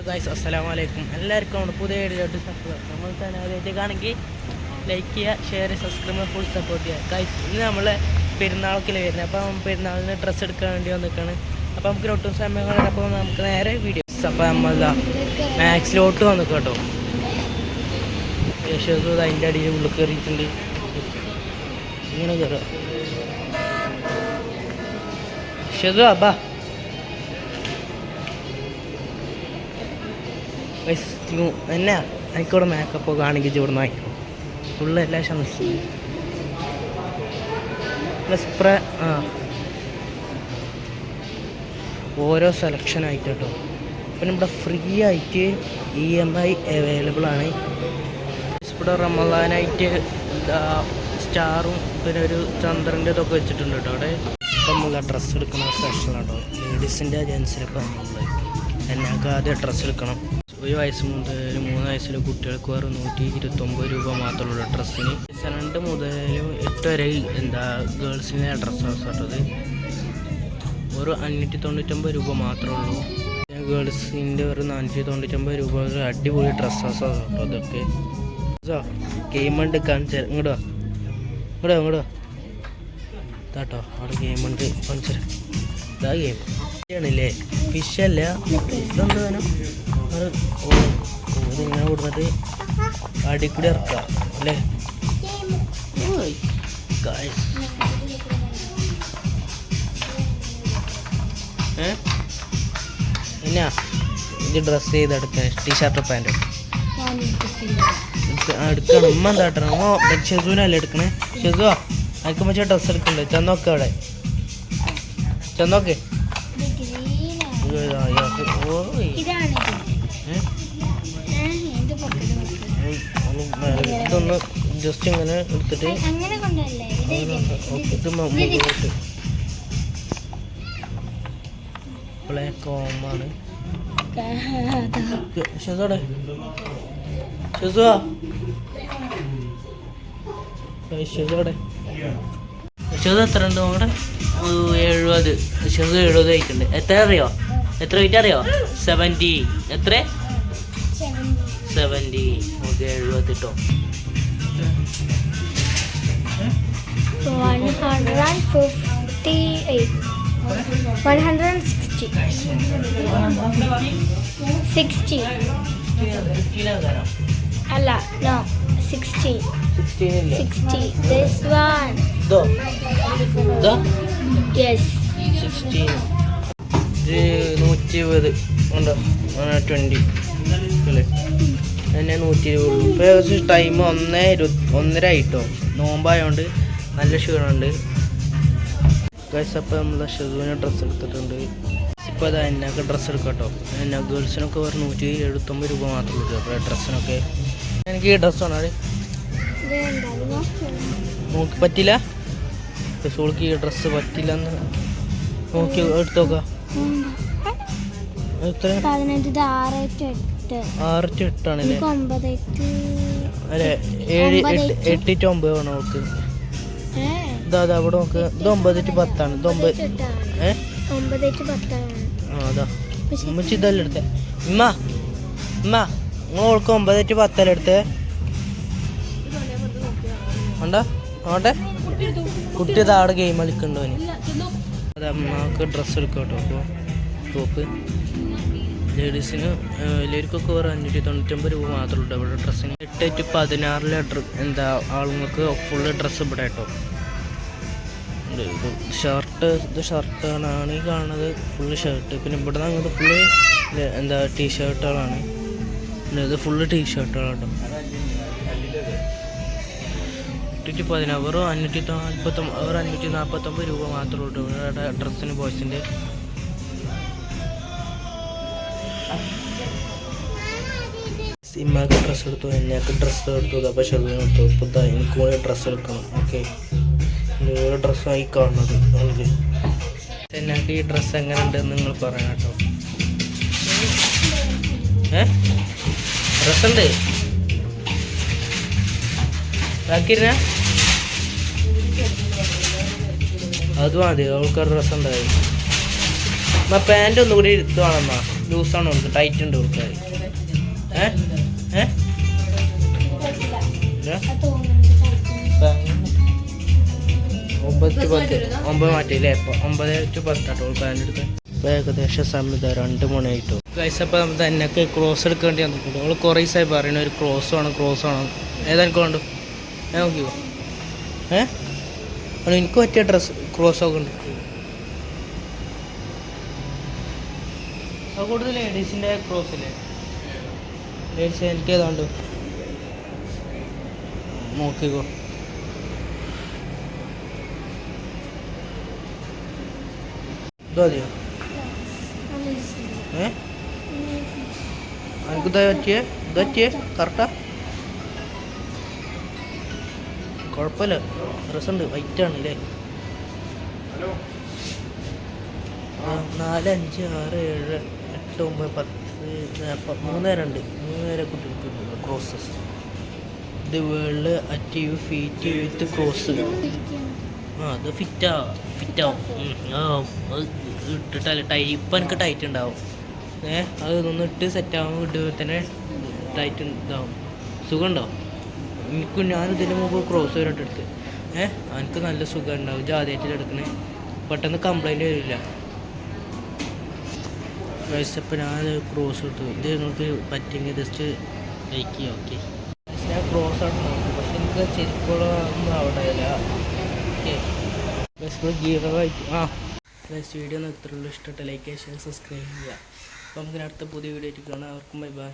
Guys അസ്സലാമു അലൈക്കും. എല്ലാവർക്കും നമ്മുടെ പുതിയ വീഡിയോയിലോട്ട് സപ്പോർട്ട്. നമ്മൾ ചാനലിലേക്കാണെങ്കിൽ ലൈക്ക് ചെയ്യുക, ഷെയർ ചെയ്യുക, സബ്സ്ക്രൈബ് ഫുൾ സപ്പോർട്ട് ചെയ്യുക. ഗൈസ് ഇന്ന് നമ്മൾ പെരുന്നാളൊക്കെ വരുന്നത്. അപ്പോൾ പെരുന്നാളിന് ഡ്രസ്സ് എടുക്കാൻ വേണ്ടി വന്നിട്ടാണ്. അപ്പോൾ നമുക്ക് ഒട്ടും സമയങ്ങളിൽ അപ്പോൾ നമുക്ക് നേരെ വീഡിയോസ്. അപ്പോൾ നമ്മളെന്താ മാക്സിലോട്ട് വന്നു കേട്ടോ. യേശു അതിൻ്റെ അടിയിൽ ഉള്ളിൽ കയറിയിട്ടുണ്ട്. ഇങ്ങനെ കയറുക ഷെതു അബ്ബാ. എന്നാ എനിക്കിവിടെ മേക്കപ്പൊക്കെ ആണെങ്കിൽ ഇവിടെ വാങ്ങിക്കും. ഫുള്ള് എല്ലാ ഷംസും സ്പ്രേ ഓരോ സെലക്ഷൻ ആയിട്ട് കേട്ടോ. പിന്നെ ഇവിടെ ഫ്രീ ആയിട്ട് EMI അവൈലബിൾ ആണ്. ഇവിടെ റമദാനായിട്ട് എന്താ സ്റ്റാറും പിന്നെ ഒരു ചന്ദ്രൻ്റെ ഇതൊക്കെ വെച്ചിട്ടുണ്ട് കേട്ടോ. അവിടെ ഇപ്പം നമ്മൾ ഡ്രസ്സ് എടുക്കുന്ന സെക്ഷൻ കേട്ടോ. ലേഡീസിൻ്റെ ജെൻസിനിപ്പോൾ നമ്മൾ എന്നൊക്കെ ആദ്യം ഡ്രസ്സ് എടുക്കണം. 1 വയസ്സ് മുതൽ 3 വയസ്സിലെ കുട്ടികൾക്ക് വേറെ 129 രൂപ മാത്രമുള്ള ഡ്രസ്സിന്. 2 മുതൽ 8 വരെ എന്താ ഗേൾസിൻ്റെ ഡ്രസ്സ് കേട്ടത് ഒരു 599 രൂപ മാത്രമേ ഉള്ളൂ. ഗേൾസിൻ്റെ ഒരു 499 രൂപ. അടിപൊളി ഡ്രസ്സാണ് കേട്ടോ ഇതൊക്കെ. ഗെയിമുണ്ട് കാണിച്ചാൽ ഇങ്ങോട്ടോ ഇതാട്ടോ അവിടെ ഗെയിമുണ്ട് കാണിച്ചാൽ. ഇതാ ഗെയിം ആണല്ലേ, ഫിഷല്ല ഇതെന്ത് വേണം. ഇതിങ്ങനെ കൊടുത്തിട്ട് അടിക്കൂടി ഇറക്കാം അല്ലേ. എന്നാ ഇത് ഡ്രസ്സ് ചെയ്തെടുക്കാൻ ടീഷർട്ട് പാൻറ് എടുക്കണം. ഉമ്മ എന്താ ഇട്ടണം? ഉമ്മ ഷെസുവിനല്ലേ എടുക്കണേ. ഷെസുവാ എനിക്ക് മറ്റേ ഡ്രസ്സ് എടുക്കണ്ടേ? ചെന്നോക്കെ അവിടെ ചെന്നോക്കെ. ഇതൊന്ന് ജസ്റ്റ് ഇങ്ങനെ എടുത്തിട്ട് പ്ലേ കോമാണ്. ഷെസോടെ ഷെസുവാ ഷെസോടെ ഷെസു എത്ര ഉണ്ട് നോക്കട്ടെ. 70. ഷെസു 70 കഴിക്കുന്നുണ്ട്. എത്ര അറിയോ? എത്ര വെയിറ്റ് അറിയോ? 70. എത്ര? 70. ഓക്കെ 70 കേട്ടോ. 160 അല്ല നോ 60 this one yes 16 120 ഉണ്ടോ? 20 അല്ലേ? എന്നെ 120 ഉള്ളൂ. ഇപ്പോൾ ഏകദേശം ടൈം 1:30 ആയിട്ടോ. നോമ്പായതുകൊണ്ട് നല്ല ക്ഷീണമുണ്ട് ഗൈസ്. അപ്പോൾ നമ്മൾ ഷെസുവിന് ഡ്രസ്സ് എടുത്തിട്ടുണ്ട്. ഇപ്പോൾ അത് എന്നൊക്കെ ഡ്രസ്സ് എടുക്കാം കേട്ടോ. എന്നാ ഗേൾസിനൊക്കെ വേറെ 179 രൂപ മാത്രമേ ഉള്ളൂ. അപ്പോൾ ഡ്രസ്സിനൊക്കെ എനിക്ക് ഈ ഡ്രസ്സാണ് അവിടെ നോക്കി പറ്റില്ല. ഷെസുൾക്ക് ഈ ഡ്രസ്സ് പറ്റില്ലെന്ന് നോക്കി എടുത്ത് നോക്കാം. എത്ര? 6-8 ആണല്ലേ? അല്ലേ 7-8-9 വേണം നോക്ക്. ഇതാ അവിടെ നോക്ക്. ഇത് 9-10 ആണ്. ഇത് 9 അതാ ഉമ്മച്ചി ഇതല്ലേ എടുത്തേ. ഉമ്മ നിങ്ങളോൾക്ക് 9-10 എടുത്തേ. ഉണ്ടോ നോട്ടെ കുട്ടി ഇതാ അവിടെ ഗെയിം കളിക്കണ്ടോ? അതെ അമ്മക്ക് ഡ്രസ്സ് എടുക്കാം കേട്ടോ. അപ്പോൾ ടോപ്പ് ലേഡീസിന് എല്ലാവർക്കൊക്കെ വേറെ 599 രൂപ മാത്രമേ ഉള്ളൂ ഇവിടെ ഡ്രസ്സിന്. 8-16 എന്താ ആളുങ്ങൾക്ക് ഫുള്ള് ഡ്രസ്സ് ഇവിടെ കേട്ടോ. ഷർട്ട് ഇത് ഷർട്ടാണ് ഈ കാണുന്നത്. Full shirt. പിന്നെ ഇവിടെ നിന്ന് അങ്ങോട്ട് ഫുള്ള് എന്താ ടീഷർട്ടുകളാണ്. പിന്നെ ഇത് ഫുള്ള് ടീഷർട്ടുകളാട്ടോ. 8-16 വെറും 549 രൂപ മാത്രമേ ഉള്ളൂ ഇവിടെ ഡ്രസ്സിന് ബോയ്സിൻ്റെ. ഇമ്മക്ക് ഡ്രസ്സ് എടുത്തു, എന്നൊക്കെ ഡ്രസ്സ് എടുത്തു. അപ്പോൾ ഷെർവിന് എടുത്തു. ഇപ്പോൾ എനിക്ക് കൂടെ ഡ്രസ്സ് എടുക്കണം. ഓക്കെ ഓരോ ഡ്രസ്സായി കാണുന്നത് എനിക്ക്. എന്നൊക്കെ ഈ ഡ്രസ്സ് എങ്ങനെ ഉണ്ടെന്ന് നിങ്ങൾ പറയാം കേട്ടോ. ഡ്രസ്സുണ്ട് ആക്കിരുന്ന അത് മതി. അവൾക്ക് ഡ്രസ്സ് ഉണ്ടായി. പാൻറ് ഒന്നുകൂടി എടുത്തു വേണമെന്നാ. ലൂസാണ് കൊടുക്കുക, ടൈറ്റ് ഉണ്ട് കൊടുക്കുക. ഏ ഏ ഒമ്പത് മാറ്റില്ലേ? ഇപ്പോൾ 9-10 പാൻ്റ് എടുത്ത്. ഇപ്പോൾ ഏകദേശം സമയം 2 മണിയായിട്ടോ ഗൈസ്. അപ്പോൾ നമ്മൾ തന്നെയൊക്കെ ക്രോസ് എടുക്കേണ്ടി വന്നിട്ടുണ്ട്. അവൾ കുറേ ദിവസമായി പറയണ ഒരു ക്രോസ് വേണം. ഏതാ എനിക്ക് വേണ്ടു? നോക്കിയോ? എനിക്ക് പറ്റിയ ഡ്രസ്സ് ക്രോസൊക്കെ ഉണ്ട്. അത് കൂടുതൽ ലേഡീസിൻ്റെ ക്രോസില്ലേ? ലേഡീസ് എനിക്ക് ഏതാണ്ട് നോക്കിക്കോ. ഇതോ മതിയോ? എനിക്ക് ഇതാ പറ്റിയേ കറക്റ്റാ? കുഴപ്പമില്ല, ഡ്രസ്സുണ്ട്, വൈറ്റാണ് അല്ലേ? 4, 5, 6, 7, 8, 9, 10, 3 നേരം കുട്ടികൾക്ക് ക്രോസസ്. ഇത് വേൾഡ് അറ്റീവ് ഫീറ്റ് വിത്ത് ക്രോസ്. അത് ഫിറ്റാവും. അത് ഇട്ടിട്ടല്ല ഇപ്പം എനിക്ക് ടൈറ്റ് ഉണ്ടാവും. അത് ഇതൊന്നും ഇട്ട് സെറ്റാകുമ്പോൾ ഇടുമ്പോൾ തന്നെ ടൈറ്റ് ഇതാവും. സുഖമുണ്ടാവും. ഞാനിതിന് മുമ്പ് ക്രോസ് വരെട്ടെടുത്ത് എനിക്ക് നല്ല സുഖം ഉണ്ടാവും. ജാതിയായിട്ട് എടുക്കണേ പെട്ടെന്ന് കംപ്ലൈൻറ്റ് വരില്ല. ഇപ്പം ഞാൻ ക്രോസ് എടുത്തു. ഇത് നിങ്ങൾക്ക് പറ്റിയെങ്കിൽ ജസ്റ്റ് ലൈക്ക് ചെയ്യാം. ഓക്കെ, ഞാൻ ക്രോസ് ആണ് നോക്കി, പക്ഷെ എനിക്ക് ചെരിപ്പുകളൊന്നും അവിടെ ഇല്ല. ഓക്കെ, വീഡിയോ ഇത്രയുള്ളൂ. ഇഷ്ടപ്പെട്ട ലൈക്ക് ചെയ്യുക, ഷെയർ, സബ്സ്ക്രൈബ് ചെയ്യുക. അപ്പം നമുക്ക് അടുത്ത പുതിയ വീഡിയോ ആയിട്ട് കാണാം. അവർക്കും ബൈ.